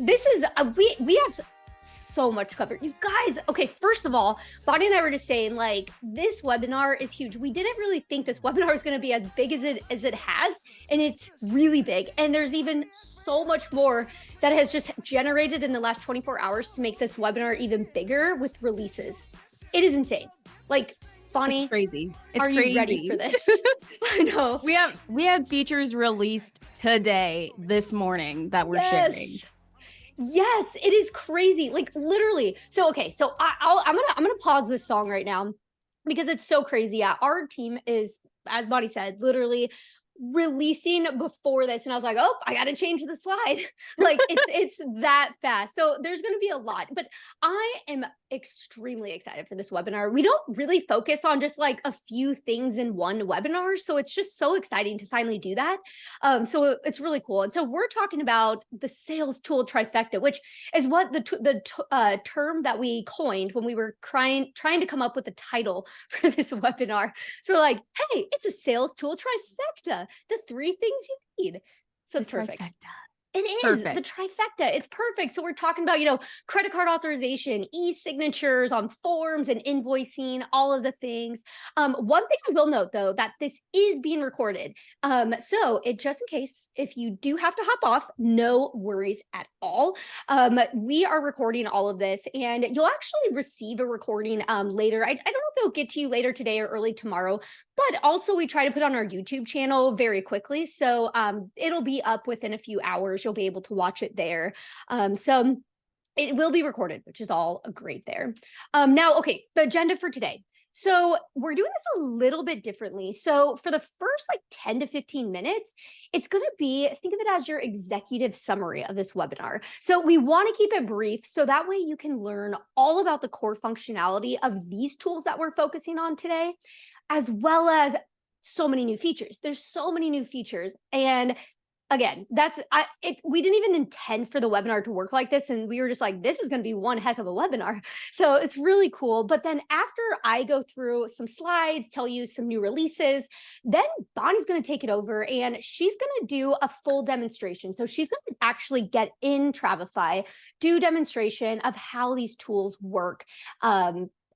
This is, we have so much covered. You guys, okay, first of all, Bonnie and I were just saying, like, this webinar is huge. We didn't really think this webinar is going to be as big as it has, and it's really big. And there's even so much more that has just generated in the last 24 hours to make this webinar even bigger with releases. It is insane. Like, Bonnie, it's crazy. It's are crazy. You ready for this? I know. We have features released today, this morning, that we're sharing. Yes, it is crazy. Like, literally. So, okay. So I'm gonna pause this song right now because it's so crazy. Yeah, our team is, as Bonnie said, literally releasing before this, and I was like, oh, I gotta change the slide. Like, it's that fast. So there's gonna be a lot, but I am extremely excited for this webinar. We don't really focus on just like a few things in one webinar, so it's just so exciting to finally do that. So it's really cool. And so we're talking about the sales tool Trifecta, which is what the term that we coined when we were trying to come up with a title for this webinar. So we're like, hey, it's a sales tool Trifecta, the 3 things you need. So it's perfect. Trifecta. It is the trifecta. It's perfect. So we're talking about, credit card authorization, e-signatures on forms and invoicing, all of the things. One thing I will note, though, that this is being recorded. So just in case, if you do have to hop off, no worries at all. We are recording all of this, and you'll actually receive a recording later. I don't know if it'll get to you later today or early tomorrow, but also we try to put on our YouTube channel very quickly. So it'll be up within a few hours. You'll be able to watch it there. So it will be recorded, which is all great there. Now, okay, the agenda for today. So we're doing this a little bit differently. So for the first 10 to 15 minutes, it's going to be, think of it as your executive summary of this webinar. So we want to keep it brief so that way you can learn all about the core functionality of these tools that we're focusing on today, as well as so many new features. There's so many new features. And again, we didn't even intend for the webinar to work like this. And we were just like, this is going to be one heck of a webinar. So it's really cool. But then after I go through some slides, tell you some new releases, then Bonnie's going to take it over and she's going to do a full demonstration. So she's going to actually get in Travefy, do demonstration of how these tools work.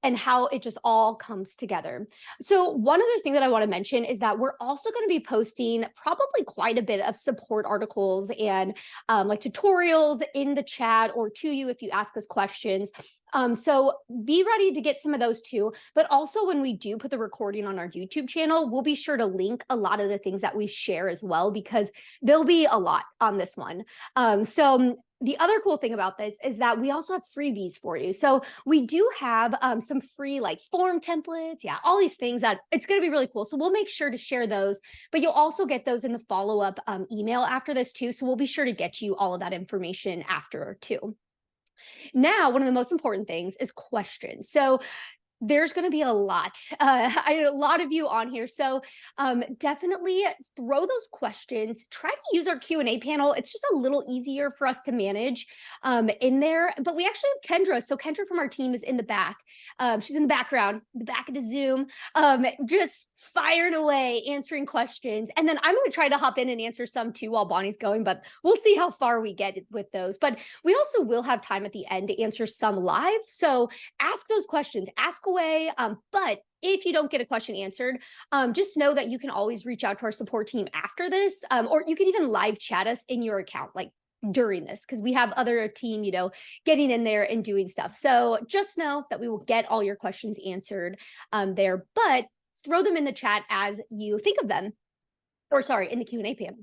And how it just all comes together. So one other thing that I want to mention is that we're also going to be posting probably quite a bit of support articles and tutorials in the chat or to you if you ask us questions. So be ready to get some of those too. But also when we do put the recording on our YouTube channel, we'll be sure to link a lot of the things that we share as well, because there'll be a lot on this one. The other cool thing about this is that we also have freebies for you. So we do have some free form templates. Yeah, all these things that it's going to be really cool. So we'll make sure to share those, but you'll also get those in the follow-up email after this too. So we'll be sure to get you all of that information after too. Now, one of the most important things is questions. So there's going to be a lot of you on here. So definitely throw those questions. Try to use our Q&A panel. It's just a little easier for us to manage in there. But we actually have Kendra. So Kendra from our team is in the back. She's in the background, the back of the Zoom, just firing away, answering questions. And then I'm going to try to hop in and answer some too while Bonnie's going, but we'll see how far we get with those. But we also will have time at the end to answer some live. So ask those questions, ask away. But if you don't get a question answered, just know that you can always reach out to our support team after this, or you can even live chat us in your account, during this, because we have other team, getting in there and doing stuff. So just know that we will get all your questions answered there, but throw them in the chat as you think of them, or sorry, in the Q&A panel.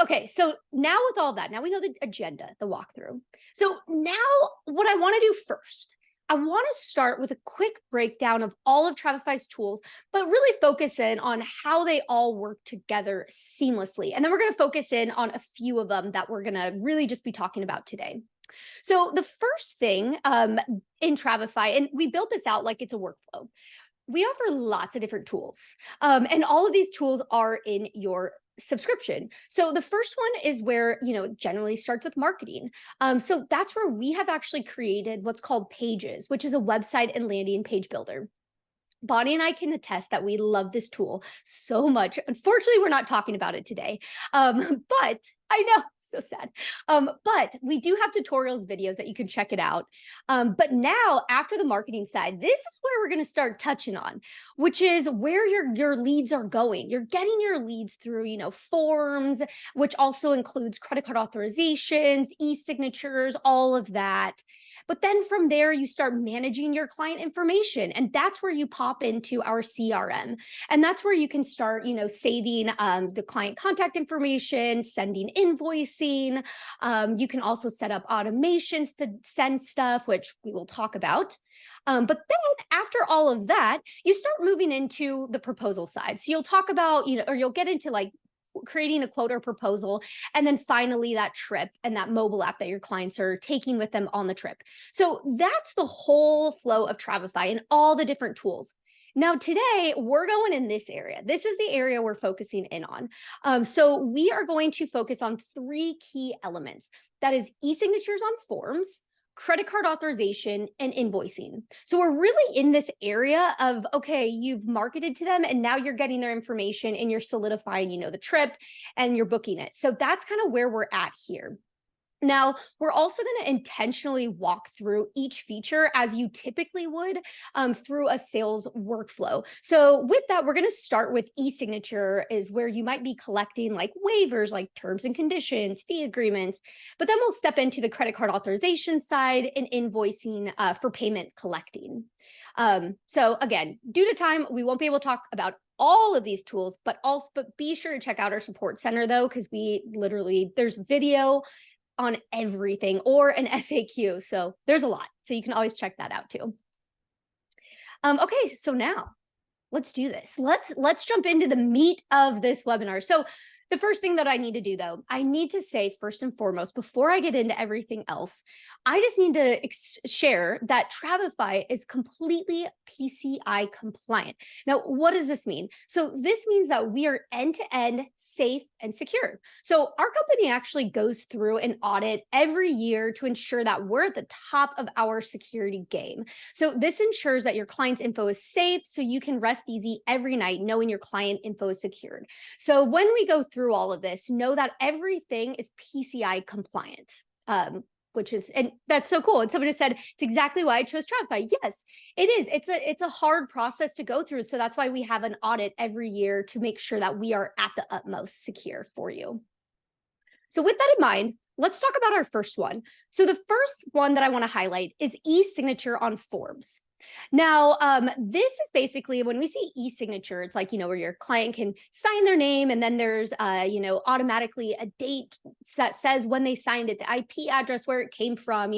Okay, so now with all that, now we know the agenda, the walkthrough. So now what I want to do first, I want to start with a quick breakdown of all of Travefy's tools, but really focus in on how they all work together seamlessly. And then we're going to focus in on a few of them that we're going to really just be talking about today. So the first thing in Travefy, and we built this out like it's a workflow. We offer lots of different tools, and all of these tools are in your subscription. So the first one is where, generally starts with marketing. So that's where we have actually created what's called Pages, which is a website and landing page builder. Bonnie and I can attest that we love this tool so much. Unfortunately, we're not talking about it today, but I know So sad. But we do have tutorials videos that you can check it out. But now after the marketing side, this is where we're going to start touching on, which is where your leads are going. You're getting your leads through, forms, which also includes credit card authorizations, e-signatures, all of that. But then from there, you start managing your client information. And that's where you pop into our CRM. And that's where you can start, saving the client contact information, sending invoicing. You can also set up automations to send stuff, which we will talk about. But then after all of that, you start moving into the proposal side. So you'll talk about, or you'll get into like creating a quote or proposal, and then finally that trip and that mobile app that your clients are taking with them on the trip. So that's the whole flow of Travefy and all the different tools. Now, today we're going in this area. This is the area we're focusing in on. So we are going to focus on 3 key elements. That is e-signatures on forms, credit card authorization, and invoicing. So we're really in this area of, okay, you've marketed to them and now you're getting their information and you're solidifying, the trip and you're booking it. So that's kind of where we're at here. Now, we're also going to intentionally walk through each feature as you typically would through a sales workflow. So with that, we're going to start with e-signature, is where you might be collecting like waivers, like terms and conditions, fee agreements, but then we'll step into the credit card authorization side and invoicing for payment collecting. So again, due to time, we won't be able to talk about all of these tools, but be sure to check out our support center though, because there's video on everything or an FAQ. So there's a lot. So you can always check that out too. Okay, so now let's do this. Let's jump into the meat of this webinar. So the first thing that I need to do though, I need to say first and foremost, before I get into everything else, I just need to share that Travefy is completely PCI compliant. Now, what does this mean? So this means that we are end-to-end safe and secure. So our company actually goes through an audit every year to ensure that we're at the top of our security game. So this ensures that your client's info is safe so you can rest easy every night knowing your client info is secured. So when we go through all of this, know that everything is PCI compliant. And that's so cool. And somebody said, it's exactly why I chose Travefy. Yes, it is. It's a hard process to go through. So that's why we have an audit every year to make sure that we are at the utmost secure for you. So with that in mind, let's talk about our first one. So the first one that I want to highlight is e-signature on forms. Now, this is basically when we see e-signature, it's like, where your client can sign their name and then there's, automatically a date that says when they signed it, the IP address, where it came from,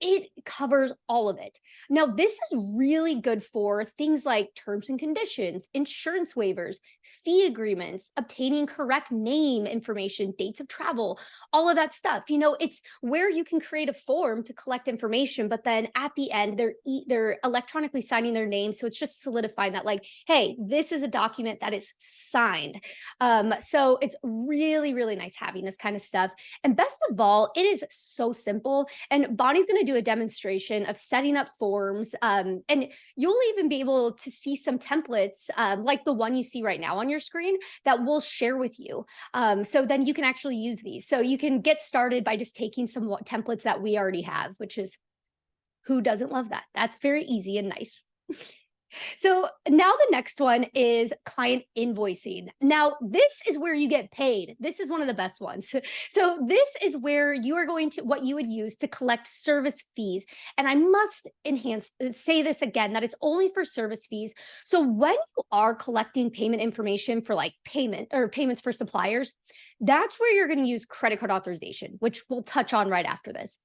it covers all of it. Now, this is really good for things like terms and conditions, insurance waivers, fee agreements, obtaining correct name information, dates of travel, all of that stuff. It's where you can create a form to collect information, but then at the end, they're electronically signing their name. So it's just solidifying that like, hey, this is a document that is signed. So it's really, really nice having this kind of stuff. And best of all, it is so simple. And Bonnie's going to do a demonstration of setting up forms. And you'll even be able to see some templates like the one you see right now on your screen that we'll share with you. So then you can actually use these. So you can get started by just taking some templates that we already have, which is, who doesn't love that? That's very easy and nice. So now the next one is client invoicing. Now, this is where you get paid. This is one of the best ones. So this is where you are what you would use to collect service fees. And I must say this again, that it's only for service fees. So when you are collecting payment information for like payments for suppliers, that's where you're going to use credit card authorization, which we'll touch on right after this.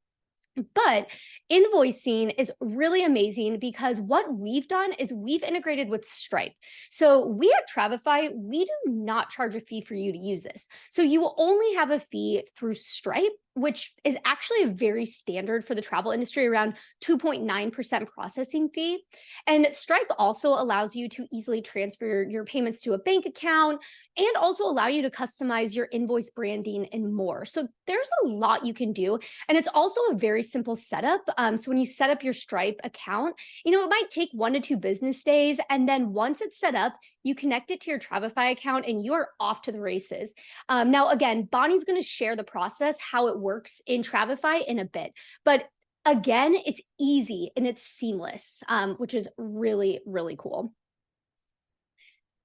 But invoicing is really amazing because what we've done is we've integrated with Stripe. So we at Travefy, we do not charge a fee for you to use this. So you will only have a fee through Stripe, which is actually a very standard for the travel industry, around 2.9% processing fee. And Stripe also allows you to easily transfer your payments to a bank account and also allow you to customize your invoice branding and more. So there's a lot you can do. And it's also a very simple setup. So when you set up your Stripe account, it might take 1 to 2 business days. And then once it's set up, you connect it to your Travefy account, and you're off to the races. Now, again, Bonnie's going to share the process, how it works in Travefy in a bit. But again, it's easy and it's seamless, which is really, really cool.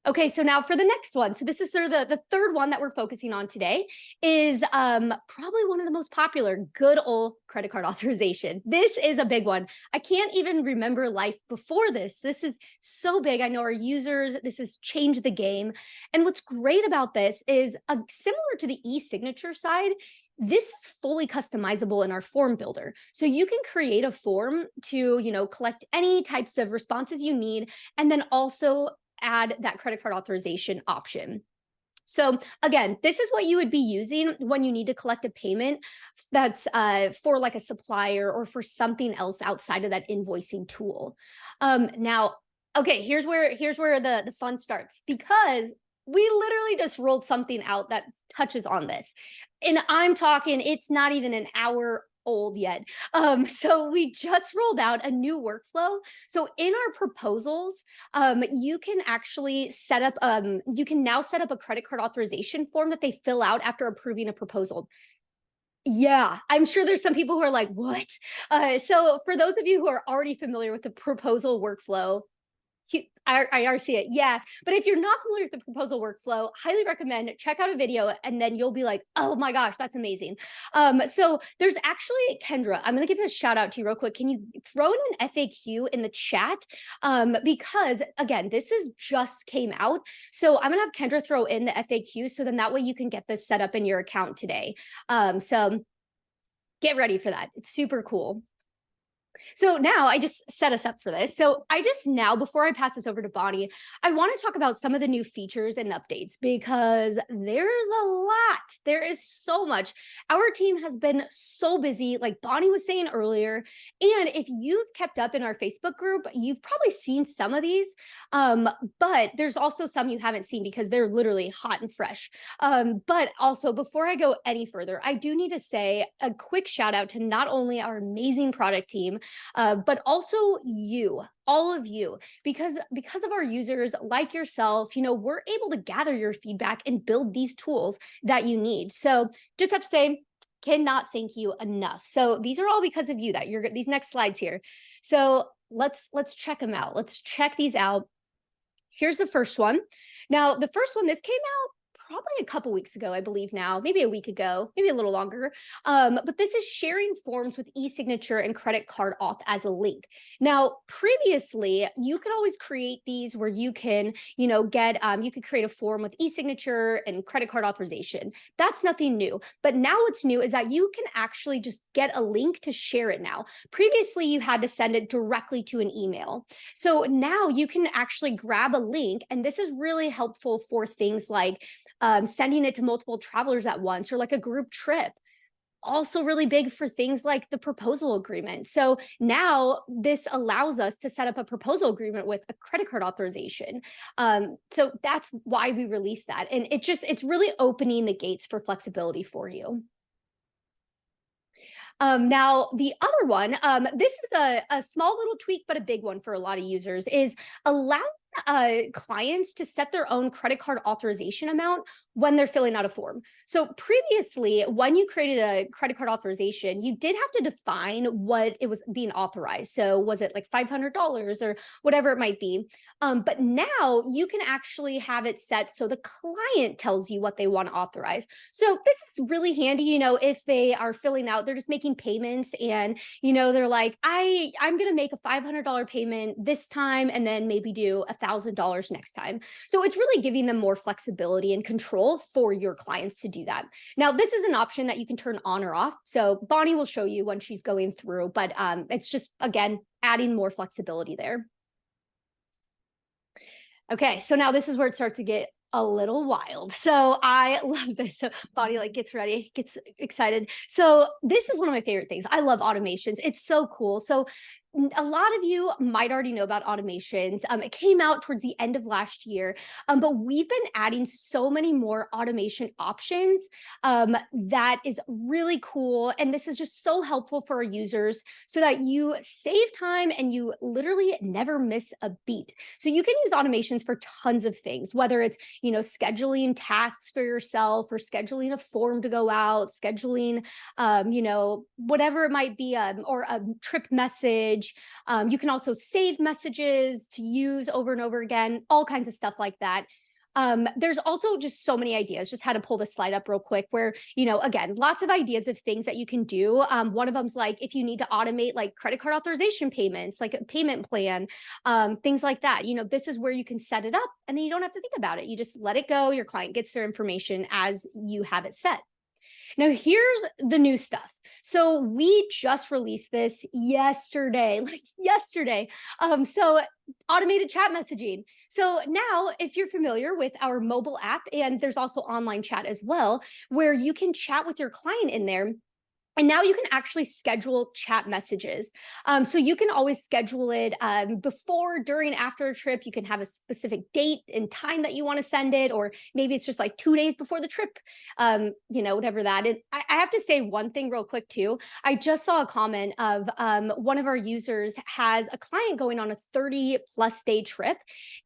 Okay, so now for the next one. So this is sort of the third one that we're focusing on today is probably one of the most popular, good old credit card authorization. This is a big one. I can't even remember life before this. This is so big. I know our users, this has changed the game. And what's great about this is similar to the e-signature side, this is fully customizable in our form builder. So you can create a form to, collect any types of responses you need, and then also add that credit card authorization option. So again, this is what you would be using when you need to collect a payment that's for like a supplier or for something else outside of that invoicing tool. Now, okay, here's where the fun starts, because we literally just rolled something out that touches on this. And I'm talking, it's not even an hour old yet. So we just rolled out a new workflow. So in our proposals, you can actually set up, you can now set up a credit card authorization form that they fill out after approving a proposal. Yeah, I'm sure there's some people who are like, what? So for those of you who are already familiar with the proposal workflow, I already see it. Yeah. But if you're not familiar with the proposal workflow, highly recommend check out a video, and then you'll be like, oh my gosh, that's amazing. So there's actually Kendra. I'm going to give a shout out to you real quick. Can you throw in an FAQ in the chat? Because again, this is just came out. So I'm going to have Kendra throw in the FAQ. So then that way you can get this set up in your account today. So get ready for that. It's super cool. So now I just set us up for this. So I just now, before I pass this over to Bonnie, I want to talk about some of the new features and updates, because there's a lot. There is so much. Our team has been so busy, like Bonnie was saying earlier. And if you've kept up in our Facebook group, you've probably seen some of these, but there's also some you haven't seen because they're literally hot and fresh. But also, before I go any further, I do need to say a quick shout out to not only our amazing product team, but also you, all of you, because of our users like yourself, we're able to gather your feedback and build these tools that you need. So just have to say, cannot thank you enough. So these are all because of you, that you're these next slides here. So let's check them out. Let's check these out. Here's the first one. Now, the first one, this came out probably a couple weeks ago, I believe now, maybe a week ago, maybe a little longer. But this is sharing forms with e-signature and credit card auth as a link. Now, previously, you could always create these where you can, get, you could create a form with e-signature and credit card authorization. That's nothing new. But now what's new is that you can actually just get a link to share it now. Previously, you had to send it directly to an email. So now you can actually grab a link, and this is really helpful for things like sending it to multiple travelers at once, or like a group trip. Also really big for things like the proposal agreement. So now this allows us to set up a proposal agreement with a credit card authorization. So that's why we released that. And it's really opening the gates for flexibility for you. Now, the other one, this is a small little tweak, but a big one for a lot of users, is allowing clients to set their own credit card authorization amount when they're filling out a form. So previously, when you created a credit card authorization, you did have to define what it was being authorized. So was it like $500 or whatever it might be? But now you can actually have it set so the client tells you what they want to authorize. So this is really handy, if they are filling out, they're just making payments, and, they're like, I'm going to make a $500 payment this time and then maybe do $1,000 next time. So it's really giving them more flexibility and control for your clients to do that. Now, this is an option that you can turn on or off. So Bonnie will show you when she's going through, but it's just, again, adding more flexibility there. Okay, so now this is where it starts to get a little wild. So I love this. So Bonnie gets ready, gets excited. So this is one of my favorite things. I love automations. It's so cool. So a lot of you might already know about automations. It came out towards the end of last year, but we've been adding so many more automation options that is really cool. And this is just so helpful for our users so that you save time and you literally never miss a beat. So you can use automations for tons of things, whether it's, scheduling tasks for yourself or scheduling a form to go out, scheduling, whatever it might be, or a trip message. You can also save messages to use over and over again, all kinds of stuff like that. There's also just so many ideas. Just had to pull the slide up real quick where, again, lots of ideas of things that you can do. One of them's like if you need to automate like credit card authorization payments, like a payment plan, things like that. This is where you can set it up and then you don't have to think about it. You just let it go. Your client gets their information as you have it set. Now, here's the new stuff. So we just released this yesterday, like yesterday. So automated chat messaging. So now, if you're familiar with our mobile app, and there's also online chat as well, where you can chat with your client in there. And now you can actually schedule chat messages. So you can always schedule it before, during, after a trip. You can have a specific date and time that you want to send it, or maybe it's just like 2 days before the trip, whatever that. And I have to say one thing real quick too. I just saw a comment of one of our users has a client going on a 30+ day trip,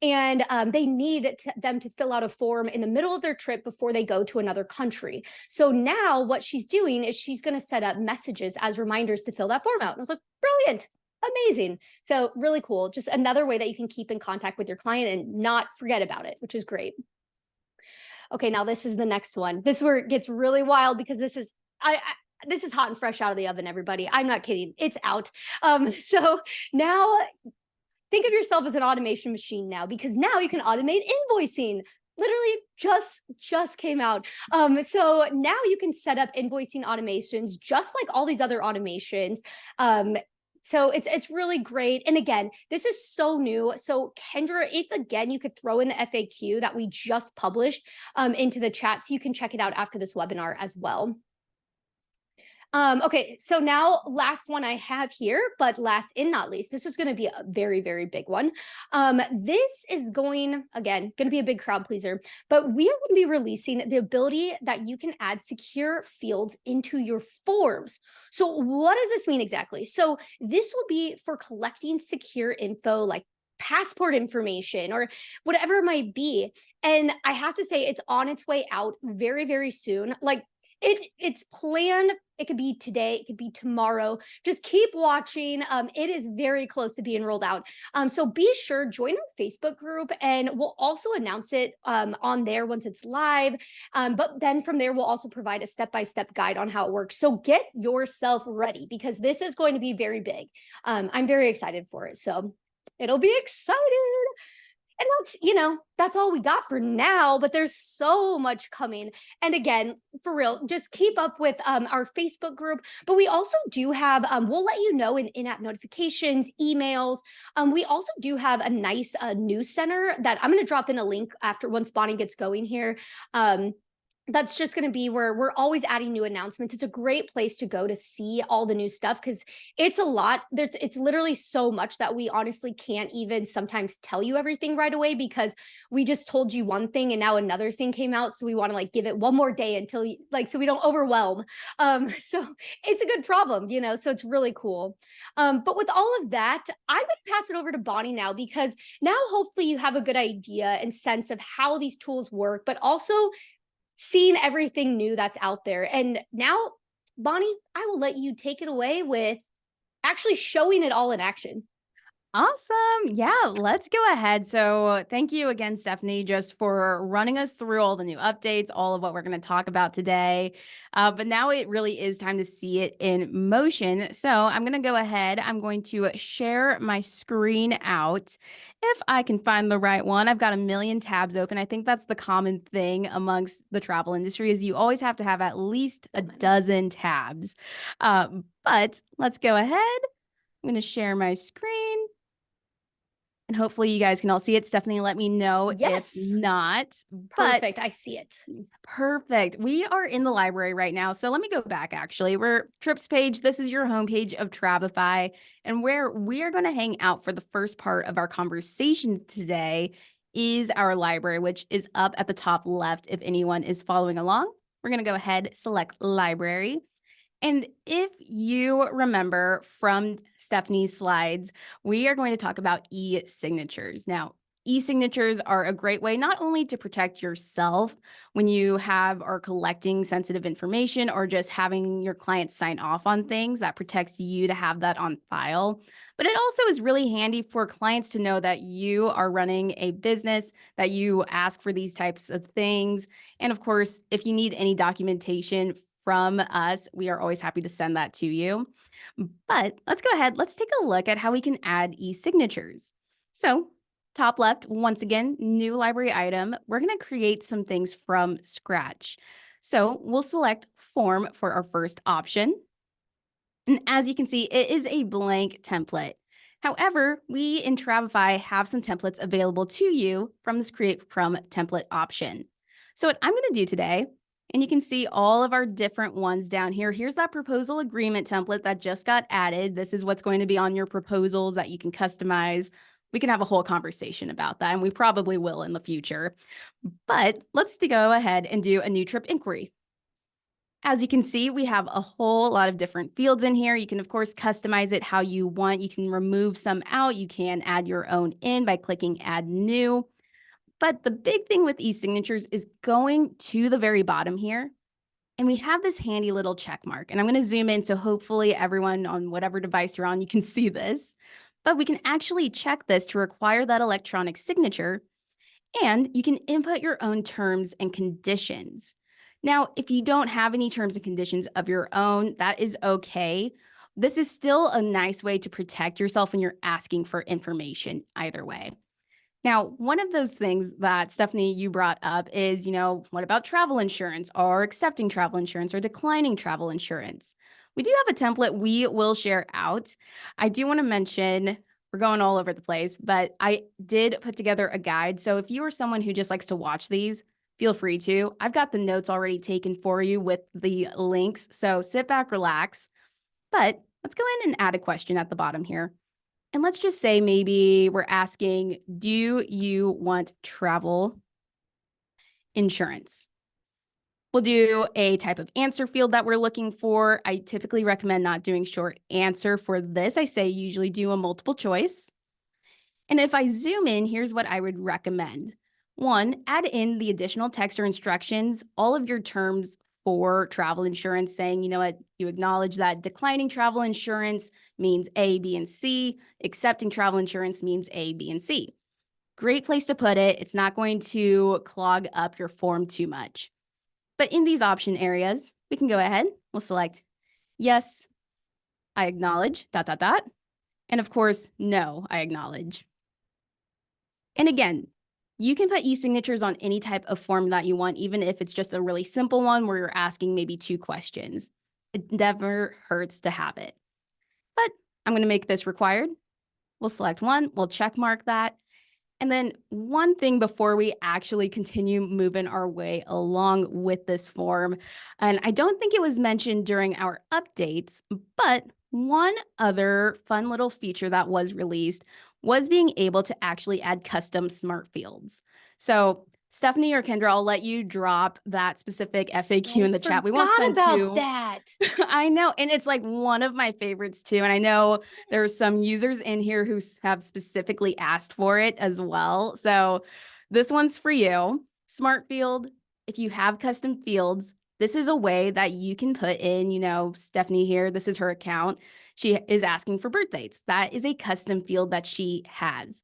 and they need them to fill out a form in the middle of their trip before they go to another country. So now what she's doing is she's going to set up messages as reminders to fill that form out. And I was like, brilliant, amazing. So really cool. Just another way that you can keep in contact with your client and not forget about it, which is great. Okay, now this is the next one. This is where it gets really wild because this is hot and fresh out of the oven, everybody. I'm not kidding. It's out. So now think of yourself as an automation machine now, because now you can automate invoicing. Literally just came out. So now you can set up invoicing automations just like all these other automations. So it's really great. And again, this is so new. So Kendra, if again, you could throw in the FAQ that we just published into the chat so you can check it out after this webinar as well. Okay, so now last one I have here, but last and not least, this is going to be a very, very big one. This is going to be a big crowd pleaser, but we are going to be releasing the ability that you can add secure fields into your forms. So what does this mean exactly? So this will be for collecting secure info like passport information or whatever it might be. And I have to say it's on its way out very, very soon. Like it's planned. It could be today, it could be tomorrow. Just keep watching. It is very close to being rolled out. So be sure, join our Facebook group, and we'll also announce it on there once it's live. But then from there, we'll also provide a step-by-step guide on how it works. So get yourself ready because this is going to be very big. I'm very excited for it. So it'll be exciting. And that's all we got for now, but there's so much coming. And again, for real, just keep up with our Facebook group. But we also do have, we'll let you know in-app notifications, emails. We also do have a nice news center that I'm going to drop in a link once Bonnie gets going here. That's just going to be where we're always adding new announcements. It's a great place to go to see all the new stuff because it's a lot. It's literally so much that we honestly can't even sometimes tell you everything right away because we just told you one thing and now another thing came out. So we want to like give it one more day until so we don't overwhelm. So it's a good problem, so it's really cool. But with all of that, I'm going to pass it over to Bonnie now because now hopefully you have a good idea and sense of how these tools work, but also seeing everything new that's out there. And now, Bonnie, I will let you take it away with actually showing it all in action. Awesome. Yeah, let's go ahead. So thank you again, Stephanie, just for running us through all the new updates, all of what we're going to talk about today. But now it really is time to see it in motion. So I'm going to go ahead. I'm going to share my screen out. If I can find the right one, I've got a million tabs open. I think that's the common thing amongst the travel industry is you always have to have at least a dozen tabs. But let's go ahead. I'm going to share my screen. And hopefully you guys can all see it. Stephanie, let me know if Yes. not. But Perfect. I see it. perfect. We are in the library right now. So let me go back actually. We're Trips page. This is your homepage of Travefy, and where we are going to hang out for the first part of our conversation today is our library, which is up at the top left if anyone is following along. We're going to go ahead, select library. And if you remember from Stephanie's slides, we are going to talk about e-signatures. Now, e-signatures are a great way not only to protect yourself when you have or collecting sensitive information or just having your clients sign off on things, that protects you to have that on file, but it also is really handy for clients to know that you are running a business, that you ask for these types of things. And of course, if you need any documentation from us, we are always happy to send that to you. But let's go ahead. Let's take a look at how we can add e-signatures. So top left, once again, new library item. We're going to create some things from scratch. So we'll select form for our first option. And as you can see, it is a blank template. However, we in Travefy have some templates available to you from this Create From template option. So what I'm going to do today, and you can see all of our different ones down here. Here's that proposal agreement template that just got added. This is what's going to be on your proposals that you can customize. We can have a whole conversation about that, and we probably will in the future. But let's go ahead and do a new trip inquiry. As you can see, we have a whole lot of different fields in here. You can, of course, customize it how you want. You can remove some out. You can add your own in by clicking Add New. But the big thing with e-signatures is going to the very bottom here. And we have this handy little check mark. And I'm going to zoom in so hopefully everyone on whatever device you're on, you can see this. But we can actually check this to require that electronic signature. And you can input your own terms and conditions. Now, if you don't have any terms and conditions of your own, that is okay. This is still a nice way to protect yourself when you're asking for information either way. Now, one of those things that Stephanie, you brought up is, what about travel insurance or accepting travel insurance or declining travel insurance? We do have a template we will share out. I do want to mention, we're going all over the place, but I did put together a guide. So if you are someone who just likes to watch these, feel free to. I've got the notes already taken for you with the links. So sit back, relax. But let's go in and add a question at the bottom here. And let's just say maybe we're asking, do you want travel insurance? We'll do a type of answer field that we're looking for. I typically recommend not doing short answer for this. I say usually do a multiple choice. And if I zoom in, here's what I would recommend. One, add in the additional text or instructions, all of your terms for travel insurance, saying, you know what, you acknowledge that declining travel insurance means A, B, and C. Accepting travel insurance means A, B, and C. Great place to put it. It's not going to clog up your form too much. But in these option areas, we can go ahead. We'll select yes, I acknowledge, ... And of course, no, I acknowledge. And again, you can put e-signatures on any type of form that you want, even if it's just a really simple one where you're asking maybe 2 questions. It never hurts to have it. But I'm going to make this required. We'll select one. We'll check mark that. And then one thing before we actually continue moving our way along with this form, and I don't think it was mentioned during our updates, but one other fun little feature that was released was being able to actually add custom smart fields. So Stephanie or Kendra, I'll let you drop that specific FAQ in the chat. We won't spend about that. I know. And it's like one of my favorites too. And I know there's some users in here who have specifically asked for it as well. So this one's for you. Smart field. If you have custom fields, this is a way that you can put in, Stephanie here, this is her account. She is asking for birth dates. That is a custom field that she has.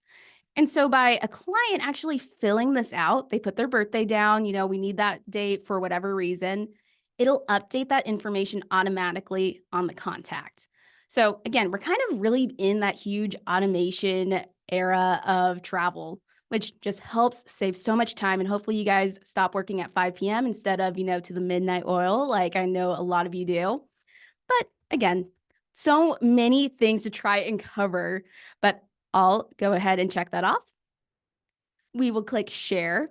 And so by a client actually filling this out, they put their birthday down, we need that date for whatever reason. It'll update that information automatically on the contact. So again, we're kind of really in that huge automation era of travel, which just helps save so much time. And hopefully you guys stop working at 5 p.m. instead of, to the midnight oil, like I know a lot of you do. But again, so many things to try and cover, but I'll go ahead and check that off. We will click share.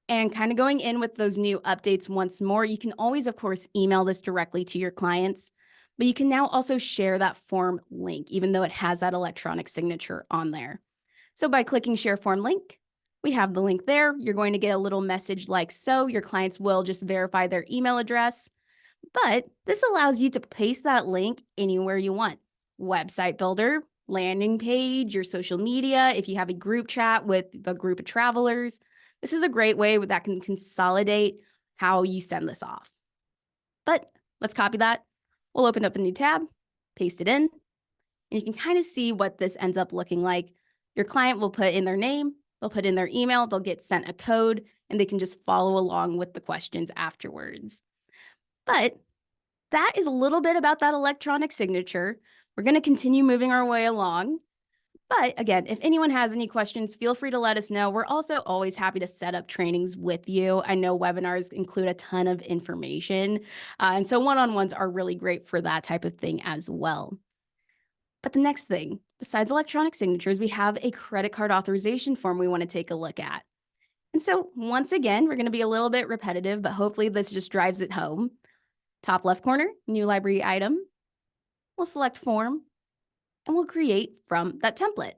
And kind of going in with those new updates once more, you can always, of course, email this directly to your clients, but you can now also share that form link, even though it has that electronic signature on there. So by clicking share form link, we have the link there. You're going to get a little message like so. Your clients will just verify their email address, but this allows you to paste that link anywhere you want. Website builder, landing page, your social media, if you have a group chat with a group of travelers. This is a great way that can consolidate how you send this off. But let's copy that. We'll open up a new tab, paste it in, and you can kind of see what this ends up looking like. Your client will put in their name, they'll put in their email, they'll get sent a code, and they can just follow along with the questions afterwards. But that is a little bit about that electronic signature. We're going to continue moving our way along. But again, if anyone has any questions, feel free to let us know. We're also always happy to set up trainings with you. I know webinars include a ton of information, and so one-on-ones are really great for that type of thing as well. But the next thing, besides electronic signatures, we have a credit card authorization form we want to take a look at. And so once again, we're going to be a little bit repetitive, but hopefully this just drives it home. Top left corner, new library item. We'll select form, and we'll create from that template.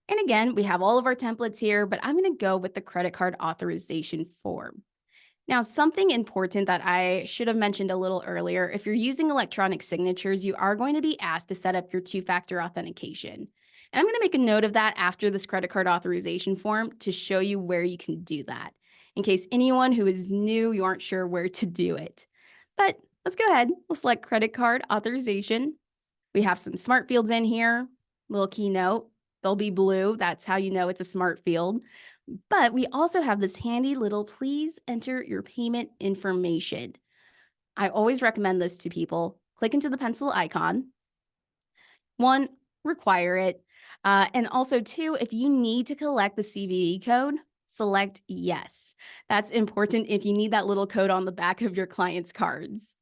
And again, we have all of our templates here, but I'm going to go with the credit card authorization form. Now, something important that I should have mentioned a little earlier, if you're using electronic signatures, you are going to be asked to set up your two-factor authentication. And I'm going to make a note of that after this credit card authorization form to show you where you can do that, in case anyone who is new, you aren't sure where to do it. But let's go ahead. We'll select credit card authorization. We have some smart fields in here, little keynote. They'll be blue. That's how you know it's a smart field. But we also have this handy little please enter your payment information. I always recommend this to people. Click into the pencil icon. One, require it. And also two, if you need to collect the CVE code, select yes. That's important if you need that little code on the back of your client's cards.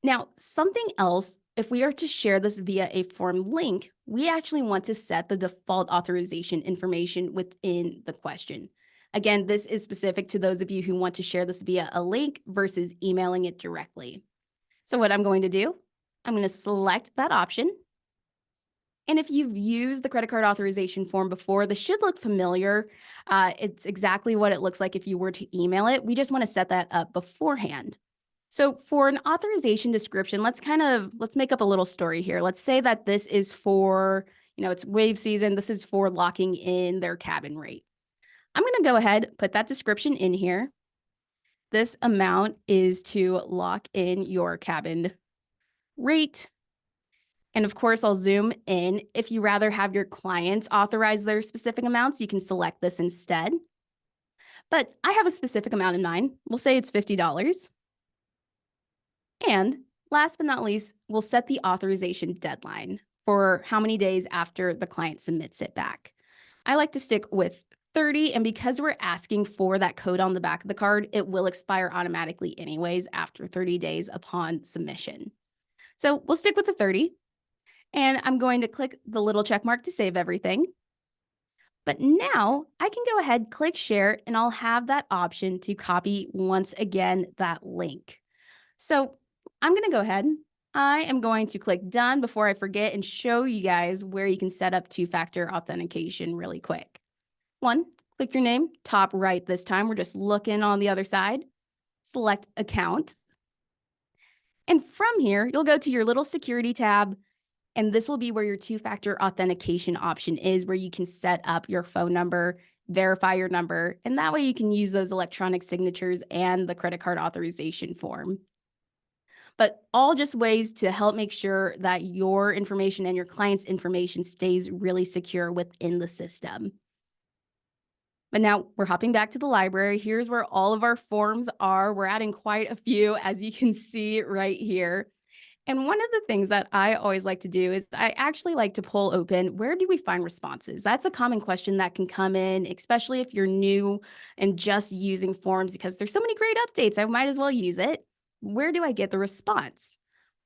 Now, something else, if we are to share this via a form link, we actually want to set the default authorization information within the question. Again, this is specific to those of you who want to share this via a link versus emailing it directly. So what I'm going to do, I'm going to select that option. And if you've used the credit card authorization form before, this should look familiar. It's exactly what it looks like if you were to email it. We just want to set that up beforehand. So for an authorization description, let's make up a little story here. Let's say that this is for, it's wave season. This is for locking in their cabin rate. I'm going to go ahead, put that description in here. This amount is to lock in your cabin rate. And of course, I'll zoom in. If you rather have your clients authorize their specific amounts, you can select this instead. But I have a specific amount in mind. We'll say it's $50. And last but not least, we'll set the authorization deadline for how many days after the client submits it back. I like to stick with 30, and because we're asking for that code on the back of the card, it will expire automatically anyways after 30 days upon submission. So we'll stick with the 30, and I'm going to click the little check mark to save everything. But now I can go ahead, click share, and I'll have that option to copy once again that link. So I'm going to go ahead. I am going to click done before I forget and show you guys where you can set up two-factor authentication really quick. One, click your name, top right this time. We're just looking on the other side. Select account. And from here, you'll go to your little security tab, and this will be where your two-factor authentication option is, where you can set up your phone number, verify your number, and that way you can use those electronic signatures and the credit card authorization form. But all just ways to help make sure that your information and your client's information stays really secure within the system. But now we're hopping back to the library. Here's where all of our forms are. We're adding quite a few, as you can see right here. And one of the things that I always like to do is I actually like to pull open, where do we find responses? That's a common question that can come in, especially if you're new and just using forms, because there's so many great updates. I might as well use it. Where do I get the response?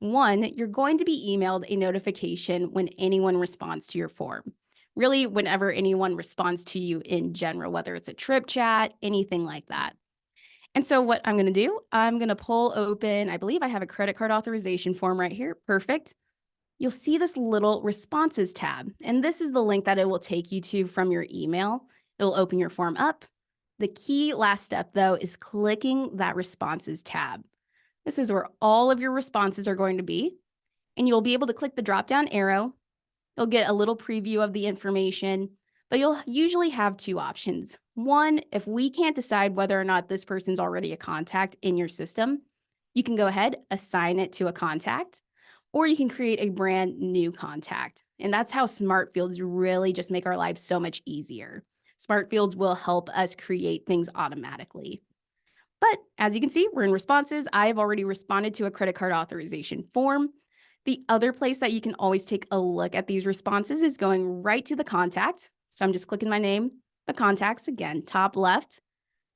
One, you're going to be emailed a notification when anyone responds to your form. really whenever anyone responds to you in general, whether it's a trip chat, anything like that. And so what I'm going to do, I'm going to pull open, I believe I have a credit card authorization form right here. Perfect. You'll see this little responses tab, and this is the link that it will take you to from your email. It'll open your form up. The key last step, though, is clicking that responses tab. This is where all of your responses are going to be, and you'll be able to click the drop-down arrow. You'll get a little preview of the information, but you'll usually have two options. One, if we can't decide whether or not this person's already a contact in your system, you can go ahead, assign it to a contact, or you can create a brand new contact. And that's how smart fields really just make our lives so much easier. Smart fields will help us create things automatically. But as you can see, we're in responses. I have already responded to a credit card authorization form. The other place that you can always take a look at these responses is going right to the contact. So I'm just clicking my name, the contacts again, top left.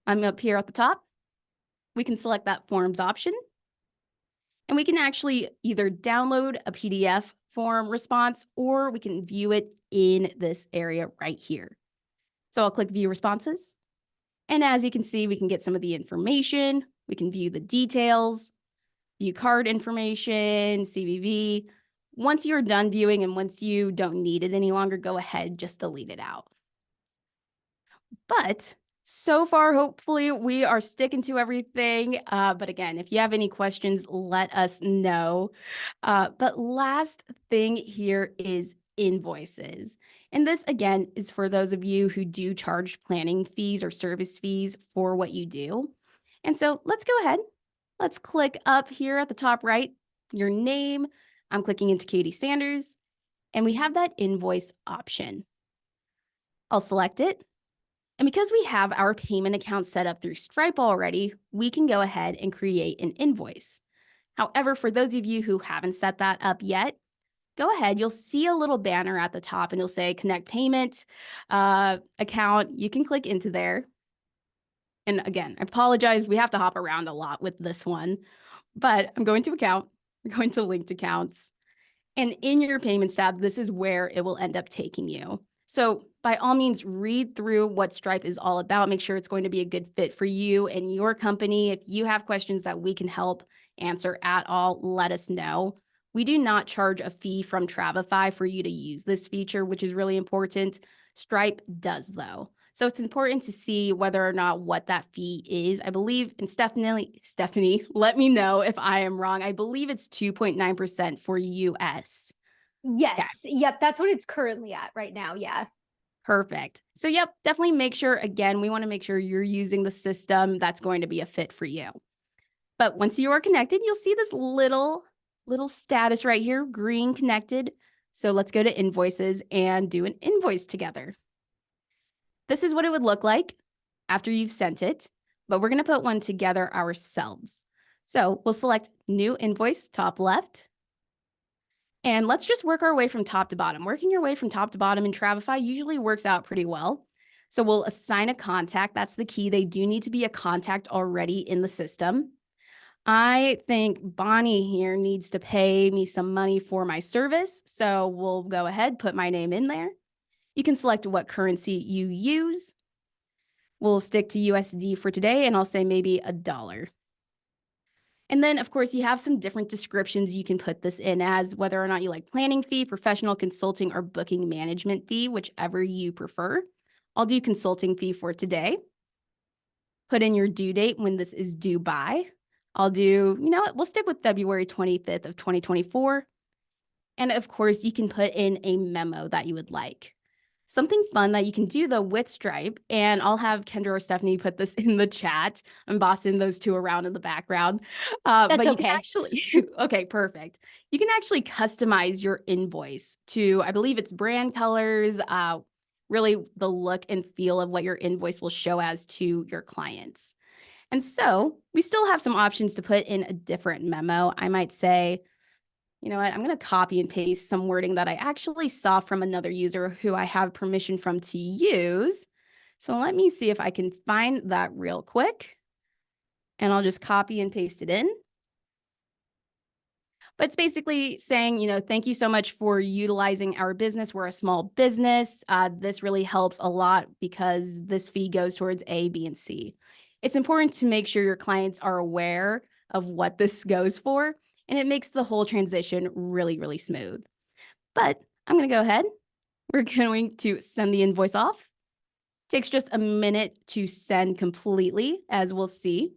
I'm up here at the top. We can select that forms option. And we can actually either download a PDF form response, or we can view it in this area right here. So I'll click view responses. And as you can see, we can get some of the information. We can view the details, view card information, CVV. Once you're done viewing and once you don't need it any longer, go ahead, just delete it out. But so far, hopefully, we are sticking to everything. But again, if you have any questions, let us know. But last thing here is invoices. And this, again, is for those of you who do charge planning fees or service fees for what you do. And so let's go ahead. Let's click up here at the top right, your name. I'm clicking into Katie Sanders, and we have that invoice option. I'll select it. And because we have our payment account set up through Stripe already, we can go ahead and create an invoice. However, for those of you who haven't set that up yet, go ahead. You'll see a little banner at the top and it'll say connect payment account. You can click into there. And again, I apologize. We have to hop around a lot with this one, but I'm going to account. I'm going to linked accounts. And in your payments tab, this is where it will end up taking you. So by all means, read through what Stripe is all about. Make sure it's going to be a good fit for you and your company. If you have questions that we can help answer at all, let us know. We do not charge a fee from Travefy for you to use this feature, which is really important. Stripe does, though. So it's important to see whether or not what that fee is. I believe, and Stephanie, let me know if I am wrong. I believe it's 2.9% for US. Yes. Okay. Yep. That's what it's currently at right now. Yeah. Perfect. So yep, definitely make sure, again, we want to make sure you're using the system that's going to be a fit for you. But once you are connected, you'll see this little status right here, green connected. So let's go to invoices and do an invoice together. This is what it would look like after you've sent it, but we're going to put one together ourselves. So we'll select new invoice, top left. And let's just work our way from top to bottom. Working your way from top to bottom in Travefy usually works out pretty well. So we'll assign a contact. That's the key. They do need to be a contact already in the system. I think Bonnie here needs to pay me some money for my service. So we'll go ahead, put my name in there. You can select what currency you use. We'll stick to USD for today, and I'll say maybe $1. And then, of course, you have some different descriptions you can put this in as, whether or not you like planning fee, professional consulting, or booking management fee, whichever you prefer. I'll do consulting fee for today. Put in your due date when this is due by. I'll do, you know what, we'll stick with February 25th of 2024. And of course, you can put in a memo that you would like. Something fun that you can do, though, with Stripe, and I'll have Kendra or Stephanie put this in the chat. I'm bossing those two around in the background. But you can actually, okay, perfect. You can actually customize your invoice to, I believe it's brand colors, really the look and feel of what your invoice will show as to your clients. And so we still have some options to put in a different memo. I might say, you know what, I'm going to copy and paste some wording that I actually saw from another user who I have permission from to use. So let me see if I can find that real quick. And I'll just copy and paste it in. But it's basically saying, thank you so much for utilizing our business. We're a small business. This really helps a lot because this fee goes towards A, B, and C. It's important to make sure your clients are aware of what this goes for, and it makes the whole transition really, really smooth. But I'm going to go ahead. We're going to send the invoice off. Takes just a minute to send completely, as we'll see.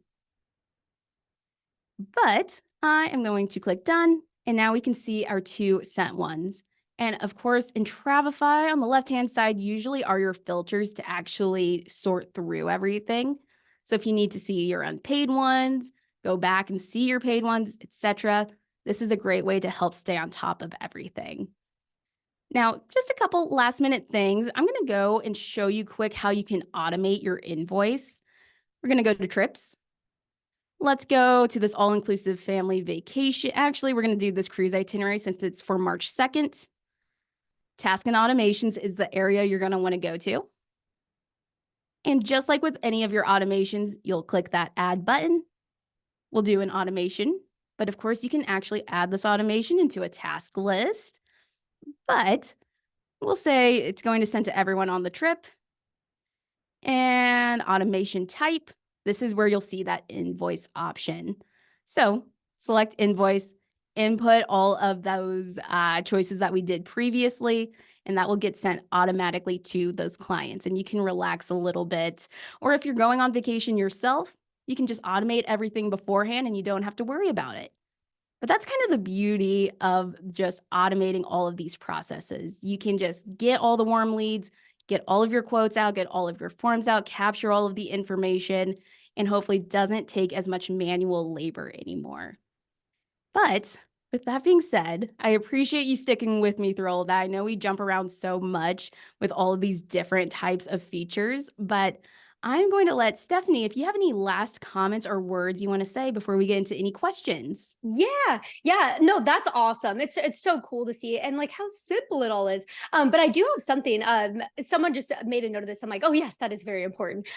But I am going to click done, and now we can see our 2 sent ones. And of course, in Travefy, on the left-hand side, usually are your filters to actually sort through everything. So if you need to see your unpaid ones, go back and see your paid ones, etc., this is a great way to help stay on top of everything. Now, just a couple last minute things. I'm going to go and show you quick how you can automate your invoice. We're going to go to trips. Let's go to this all-inclusive family vacation. Actually, we're going to do this cruise itinerary since it's for March 2nd. Task and automations is the area you're going to want to go to. And just like with any of your automations, you'll click that add button. We'll do an automation, but of course you can actually add this automation into a task list. But we'll say it's going to send to everyone on the trip. And automation type, this is where you'll see that invoice option. So select invoice, input all of those choices that we did previously, and that will get sent automatically to those clients. And you can relax a little bit. Or if you're going on vacation yourself, you can just automate everything beforehand and you don't have to worry about it. But that's kind of the beauty of just automating all of these processes. You can just get all the warm leads, get all of your quotes out, get all of your forms out, capture all of the information, and hopefully doesn't take as much manual labor anymore. But with that being said, I appreciate you sticking with me through all of that. I know we jump around so much with all of these different types of features, but I'm going to let Stephanie, if you have any last comments or words you want to say before we get into any questions. Yeah. No, that's awesome. It's so cool to see and like how simple it all is. But I do have something. Someone just made a note of this. I'm like, oh yes, that is very important.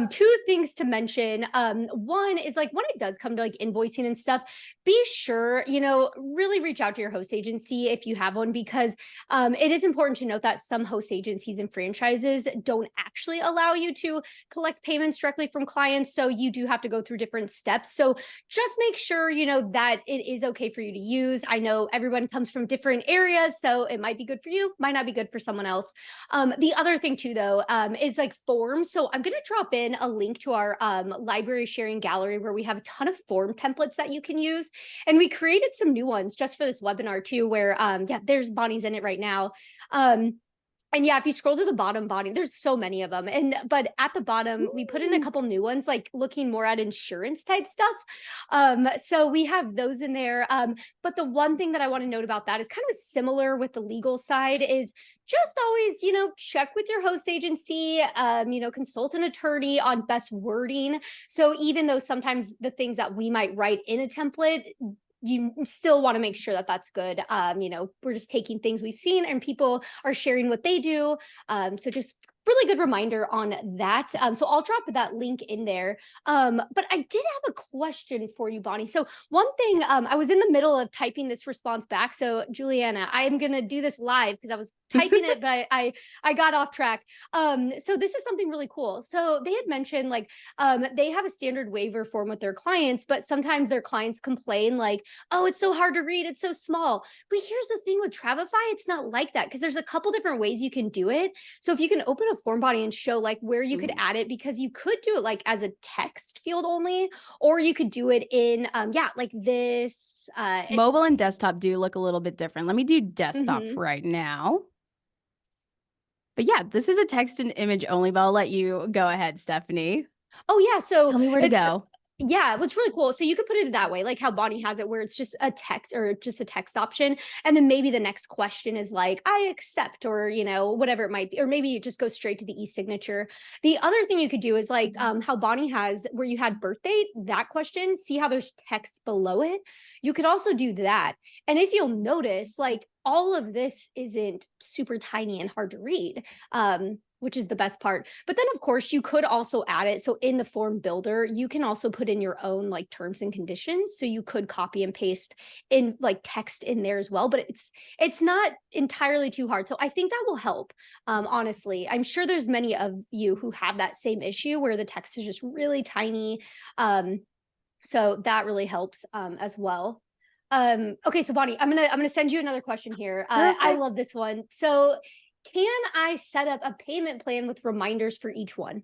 Two things to mention. One is like when it does come to like invoicing and stuff, be sure, really reach out to your host agency if you have one, because it is important to note that some host agencies and franchises don't actually allow you to collect payments directly from clients. So you do have to go through different steps. So just make sure, that it is okay for you to use. I know everyone comes from different areas, so it might be good for you, might not be good for someone else. The other thing too, though, is like forms. So I'm going to drop in a link to our library sharing gallery where we have a ton of form templates that you can use. And we created some new ones just for this webinar too, where, there's Bonnie's in it right now. And yeah, if you scroll to the bottom, Bonnie, there's so many of them. But at the bottom, we put in a couple new ones, like looking more at insurance type stuff. So we have those in there. But the one thing that I want to note about that is kind of similar with the legal side is just always, check with your host agency, consult an attorney on best wording. So even though sometimes the things that we might write in a template, you still want to make sure that that's good. We're just taking things we've seen and people are sharing what they do. So just really good reminder on that. So I'll drop that link in there. But I did have a question for you, Bonnie. So one thing, I was in the middle of typing this response back. So Juliana, I am going to do this live because I was typing it, but I got off track. So this is something really cool. So they had mentioned like, they have a standard waiver form with their clients, but sometimes their clients complain like, oh, it's so hard to read. It's so small. But here's the thing with Travefy, it's not like that because there's a couple different ways you can do it. So if you can open a form body and show like where you could add it, because you could do it like as a text field only, or you could do it in, like this. Mobile and desktop do look a little bit different. Let me do desktop right now. But yeah, this is a text and image only, but I'll let you go ahead, Stephanie. Oh yeah, so tell me where to go. Yeah, what's really cool. So you could put it that way, like how Bonnie has it, where it's just a text or just a text option. And then maybe the next question is like, I accept, or, whatever it might be. Or maybe it just goes straight to the e-signature. The other thing you could do is like how Bonnie has, where you had birth date, that question, see how there's text below it. You could also do that. And if you'll notice, like all of this isn't super tiny and hard to read. which is the best part. But then, of course, you could also add it. So in the form builder, you can also put in your own like terms and conditions. So you could copy and paste in like text in there as well. But it's not entirely too hard. So I think that will help. Honestly, I'm sure there's many of you who have that same issue where the text is just really tiny. So that really helps as well. Okay, so Bonnie, I'm gonna send you another question here. I Perfect. love this one. So can I set up a payment plan with reminders for each one?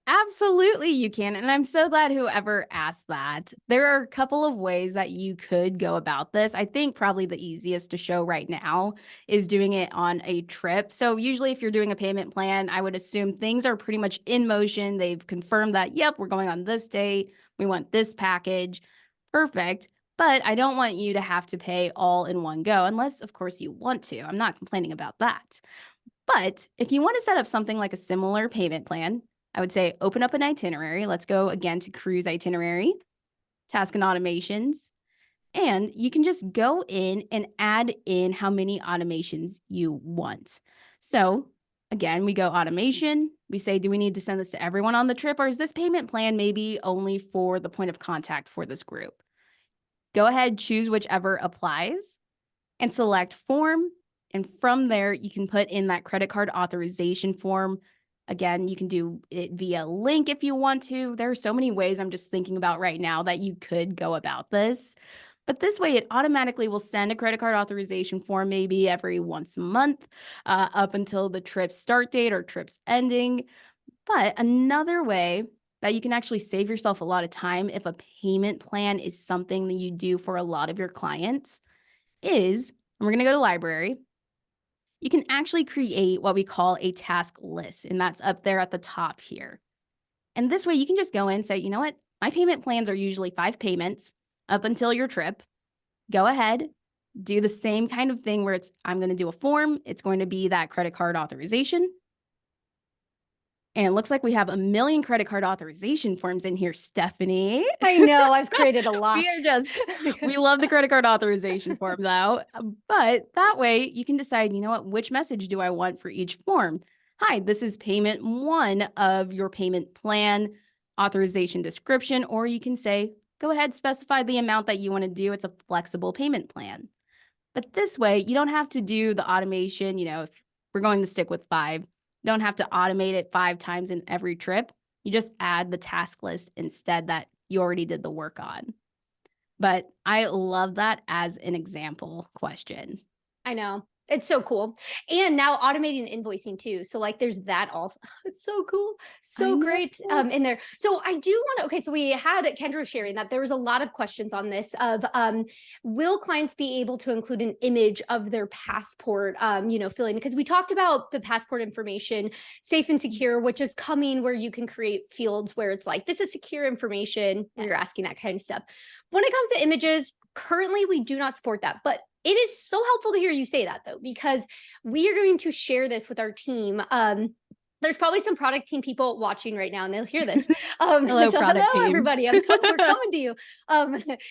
Absolutely, you can. And I'm so glad whoever asked that. There are a couple of ways that you could go about this. I think probably the easiest to show right now is doing it on a trip. So, usually, if you're doing a payment plan, I would assume things are pretty much in motion. They've confirmed that, yep, we're going on this date. We want this package. Perfect. But I don't want you to have to pay all in one go, unless, of course, you want to. I'm not complaining about that. But if you want to set up something like a similar payment plan, I would say open up an itinerary. Let's go again to cruise itinerary, task and automations. And you can just go in and add in how many automations you want. So again, we go automation. We say, do we need to send this to everyone on the trip? Or is this payment plan maybe only for the point of contact for this group? Go ahead, choose whichever applies and select form. And from there, you can put in that credit card authorization form. Again, you can do it via link if you want to. There are so many ways I'm just thinking about right now that you could go about this. But this way, it automatically will send a credit card authorization form maybe every once a month up until the trip's start date or trip's ending. But another way that you can actually save yourself a lot of time if a payment plan is something that you do for a lot of your clients is, and we're going to go to library, you can actually create what we call a task list, and that's up there at the top here. And this way you can just go in and say, you know what, my payment plans are usually 5 payments up until your trip. Go ahead, do the same kind of thing where I'm going to do a form. It's going to be that credit card authorization. And it looks like we have a million credit card authorization forms in here, Stephanie. I know I've created a lot. We love the credit card authorization form though. But that way you can decide, you know what, which message do I want for each form? Hi, this is payment 1 of your payment plan authorization description, or you can say, go ahead, specify the amount that you want to do. It's a flexible payment plan. But this way, you don't have to do the automation. If we're going to stick with 5, you don't have to automate it 5 times in every trip. You just add the task list instead that you already did the work on. But I love that as an example question. I know. It's so cool. And now automating invoicing too. So like there's that also. It's so cool. I So know. great in there. So I do want to, okay, so we had Kendra sharing that there was a lot of questions on this of will clients be able to include an image of their passport, filling, because we talked about the passport information, safe and secure, which is coming where you can create fields where it's like, this is secure information, where you're asking that kind of stuff. When it comes to images, currently we do not support that, but it is so helpful to hear you say that though, because we are going to share this with our team. There's probably some product team people watching right now and they'll hear this. Hello, product team. Everybody. We're coming to you.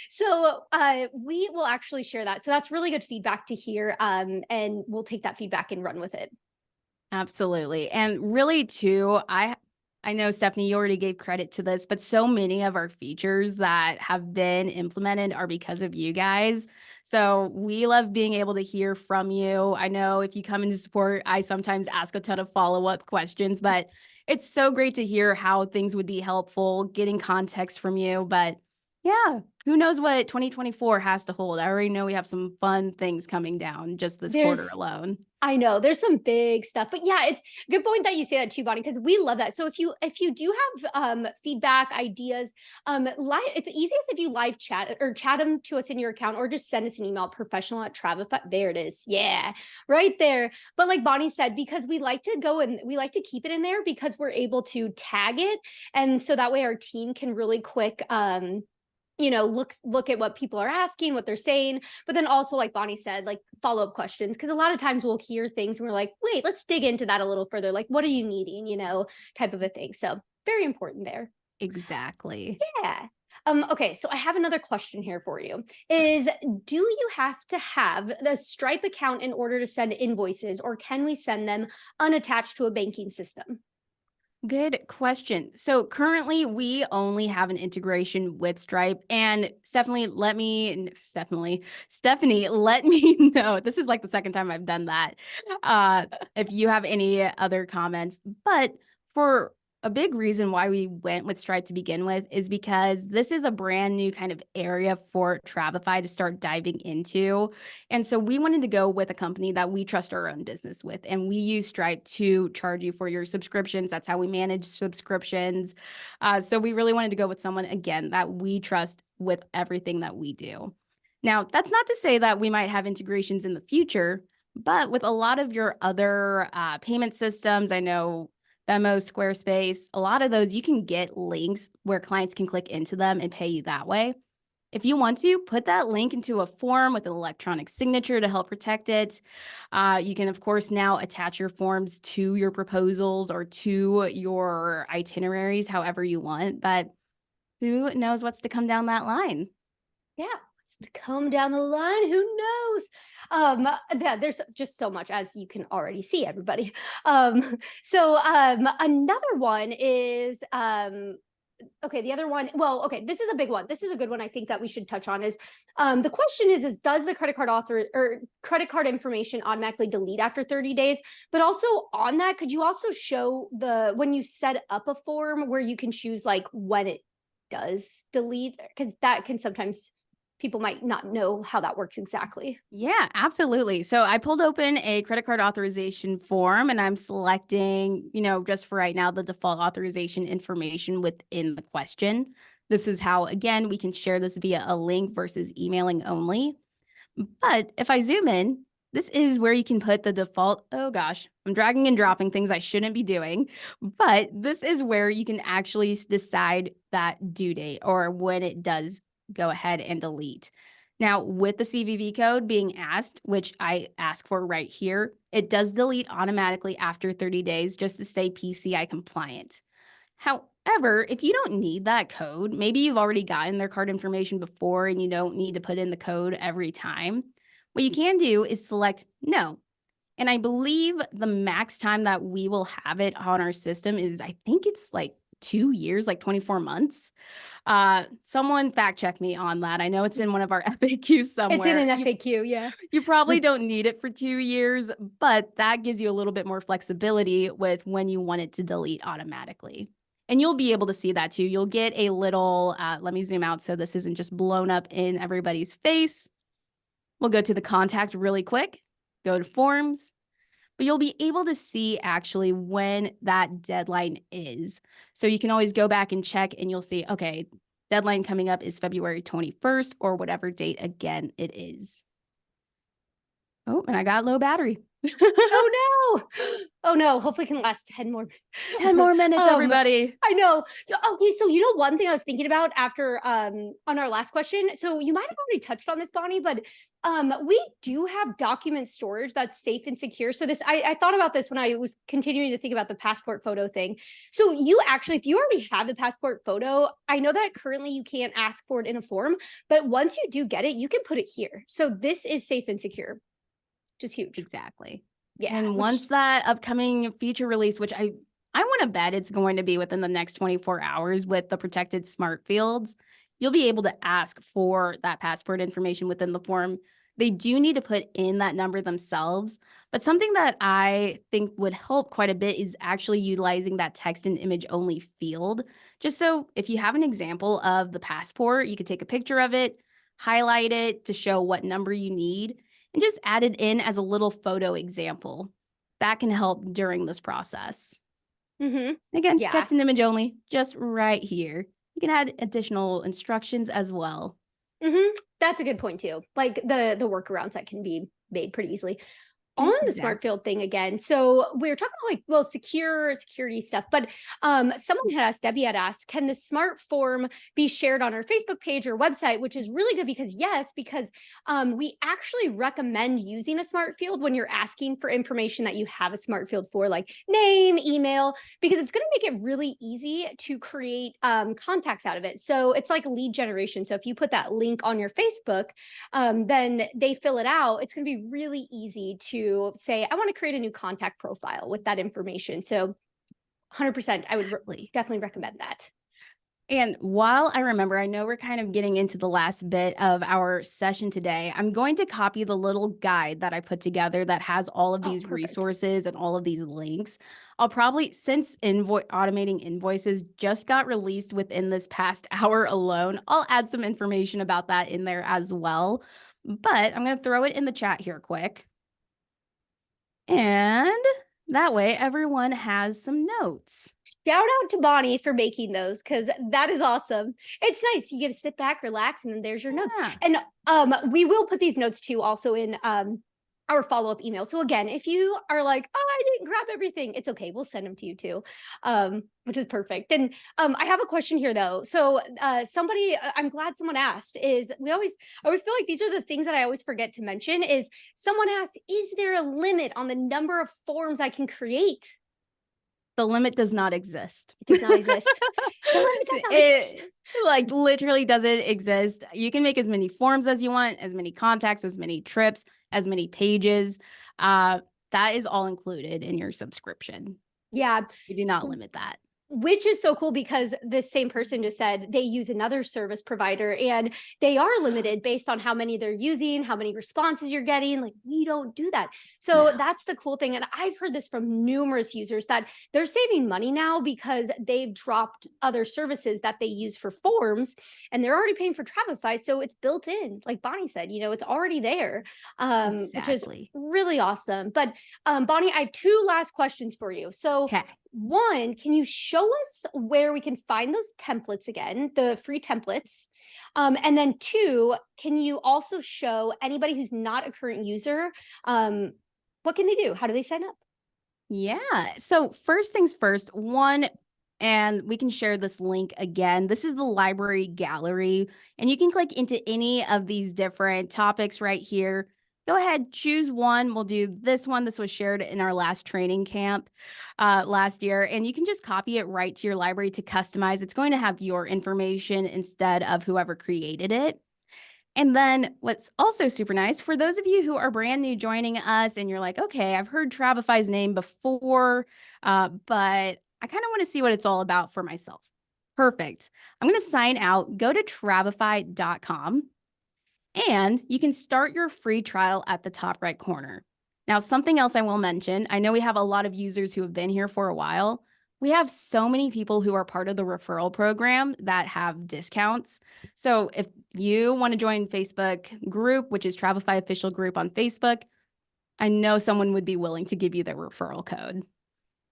So we will actually share that. So that's really good feedback to hear. And we'll take that feedback and run with it. Absolutely. And really too, I know, Stephanie, you already gave credit to this, but so many of our features that have been implemented are because of you guys. So we love being able to hear from you. I know if you come into support, I sometimes ask a ton of follow-up questions, but it's so great to hear how things would be helpful, getting context from you. But yeah, who knows what 2024 has to hold? I already know we have some fun things coming down just this quarter alone. I know there's some big stuff, but yeah, it's a good point that you say that too, Bonnie, because we love that. So if you do have feedback, ideas, it's easiest if you live chat or chat them to us in your account or just send us an email, professional@Travefy. There it is. Yeah, right there. But like Bonnie said, because we like to go and we like to keep it in there because we're able to tag it. And so that way our team can really quick, look at what people are asking, what they're saying, but then also like Bonnie said, like follow-up questions, because a lot of times we'll hear things and we're like, wait, let's dig into that a little further, like what are you needing, type of a thing. So very important there. Exactly. Yeah. Okay, so I have another question here for you. Do you have to have the Stripe account in order to send invoices, or can we send them unattached to a banking system? Good question. So currently we only have an integration with Stripe, and Stephanie, let me know. This is like the second time I've done that. If you have any other comments, but for a big reason why we went with Stripe to begin with is because this is a brand new kind of area for Travefy to start diving into. And so we wanted to go with a company that we trust our own business with. And we use Stripe to charge you for your subscriptions. That's how we manage subscriptions. So we really wanted to go with someone, again, that we trust with everything that we do. Now, that's not to say that we might have integrations in the future, but with a lot of your other payment systems, I know Venmo, Squarespace, a lot of those, you can get links where clients can click into them and pay you that way. If you want to, put that link into a form with an electronic signature to help protect it. You can, of course, now attach your forms to your proposals or to your itineraries, however you want. But who knows what's to come down that line? Yeah, what's to come down the line? Who knows? Yeah, there's just so much, as you can already see, everybody. Another one is okay, the other one, well, okay, this is a big one. This is a good one I think that we should touch on is the question is does the credit card author or credit card information automatically delete after 30 days? But also on that, could you also show the when you set up a form where you can choose like when it does delete? Because that can sometimes people might not know how that works exactly. Yeah, absolutely. So I pulled open a credit card authorization form and I'm selecting, just for right now, the default authorization information within the question. This is how, again, we can share this via a link versus emailing only. But if I zoom in, this is where you can put the default. Oh gosh, I'm dragging and dropping things I shouldn't be doing. But this is where you can actually decide that due date or when it does go ahead and delete. Now, with the CVV code being asked, which I ask for right here, it does delete automatically after 30 days just to stay PCI compliant. However, if you don't need that code, maybe you've already gotten their card information before and you don't need to put in the code every time, what you can do is select no. And I believe the max time that we will have it on our system is, I think it's like 2 years, like 24 months. Someone fact check me on that. I know it's in one of our FAQs It's in somewhere. an FAQ, yeah. You probably don't need it for 2 years, but that gives you a little bit more flexibility with when you want it to delete automatically. And you'll be able to see that too. You'll get a little, let me zoom out so this isn't just blown up in everybody's face. We'll go to the contact really quick, go to forms, but you'll be able to see actually when that deadline is. So you can always go back and check and you'll see, okay, deadline coming up is February 21st or whatever date again it is. Oh, and I got low battery. Oh no! Oh no! Hopefully, it can last 10 more. 10 more minutes, everybody. I know. Okay, so one thing I was thinking about after on our last question. So you might have already touched on this, Bonnie, but we do have document storage that's safe and secure. So I thought about this when I was continuing to think about the passport photo thing. So you actually, if you already have the passport photo, I know that currently you can't ask for it in a form, but once you do get it, you can put it here. So this is safe and secure, which is huge. Exactly. Yeah. And once that upcoming feature release, which I want to bet it's going to be within the next 24 hours with the protected smart fields, you'll be able to ask for that passport information within the form. They do need to put in that number themselves, but something that I think would help quite a bit is actually utilizing that text and image only field. Just so if you have an example of the passport, you could take a picture of it, highlight it to show what number you need, and just add it in as a little photo example. That can help during this process. Again, Yeah. text and image only, just right here. You can add additional instructions as well. That's a good point too. Like the workarounds that can be made pretty easily. on the smart field thing again. So we were talking about like, well, security stuff, but someone had asked, Debbie had asked, can the smart form be shared on our Facebook page or website, which is really good because yes, because we actually recommend using a smart field when you're asking for information that you have a smart field for, like name, email, because it's going to make it really easy to create contacts out of it. So it's like lead generation. So if you put that link on your Facebook, then they fill it out. It's going to be really easy to say, I want to create a new contact profile with that information. So 100%, I would definitely recommend that. And while I remember, I know we're kind of getting into the last bit of our session today. I'm going to copy the little guide that I put together that has all of these resources and all of these links. I'll probably, since automating invoices just got released within this past hour alone, I'll add some information about that in there as well. But I'm going to throw it in the chat here quick. And that way everyone has some notes. Shout out to Bonnie for making those because that is awesome. It's nice. You get to sit back, relax, and then there's your notes. And we will put these notes too also in our follow-up email. So again, if you are like, oh, I didn't grab everything, it's okay. We'll send them to you too, which is perfect. And I have a question here though. So somebody, I'm glad someone asked, is I always feel like these are the things that I always forget to mention is someone asked, is there a limit on the number of forms I can create? The limit does not exist. It does not exist. The limit does not exist. Like literally doesn't exist. You can make as many forms as you want, as many contacts, as many trips, as many pages. That is all included in your subscription. Yeah. We do not limit that. Which is so cool because this same person just said they use another service provider and they are limited based on how many they're using, how many responses you're getting. Like we don't do that. So that's the cool thing. And I've heard this from numerous users that they're saving money now because they've dropped other services that they use for forms and they're already paying for Travefy. So it's built in, like Bonnie said, it's already there, which is really awesome. But Bonnie, I have two last questions for you. So one, can you show us where we can find those templates again, the free templates? And then two, can you also show anybody who's not a current user, what can they do? How do they sign up? Yeah. So first things first, and we can share this link again. This is the library gallery, and you can click into any of these different topics right here. Go ahead, choose one. We'll do this one. This was shared in our last training camp last year, and you can just copy it right to your library to customize. It's going to have your information instead of whoever created it. And then what's also super nice, for those of you who are brand new joining us and you're like, okay, I've heard Travefy's name before, but I kind of want to see what it's all about for myself. Perfect. I'm going to sign out, go to travefy.com. And you can start your free trial at the top right corner. Now, something else I will mention, I know we have a lot of users who have been here for a while. We have so many people who are part of the referral program that have discounts. So if you want to join Facebook group, which is Travefy official group on Facebook, I know someone would be willing to give you the referral code.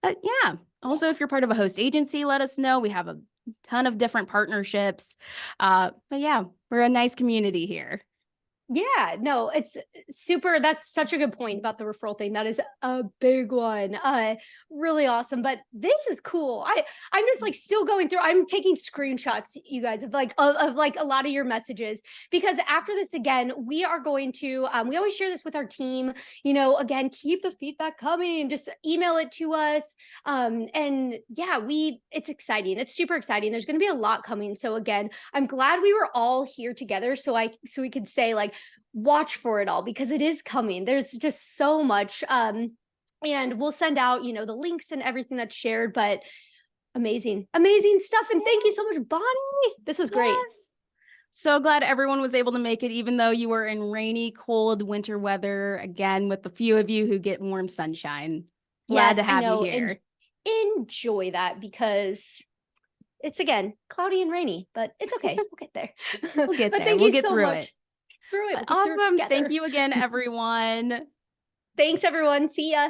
But yeah, also if you're part of a host agency, let us know. We have a ton of different partnerships. But yeah, we're a nice community here. Yeah, no, it's super. That's such a good point about the referral thing. That is a big one. Really awesome. But this is cool. I'm just like still going through. I'm taking screenshots, you guys, of like a lot of your messages because after this, again, we are going to. We always share this with our team. Again, keep the feedback coming. Just email it to us. And yeah, it's exciting. It's super exciting. There's going to be a lot coming. So again, I'm glad we were all here together. So we could say like, watch for it all because it is coming. There's just so much. And we'll send out, the links and everything that's shared, but amazing stuff. And thank you so much, Bonnie. This was great. So glad everyone was able to make it, even though you were in rainy, cold winter weather, again, with the few of you who get warm sunshine. Glad to have you here. Enjoy that because it's, again, cloudy and rainy, but it's okay. We'll get there. We'll get there. We'll get through it. We'll awesome. Thank you again, everyone. Thanks, everyone. See ya.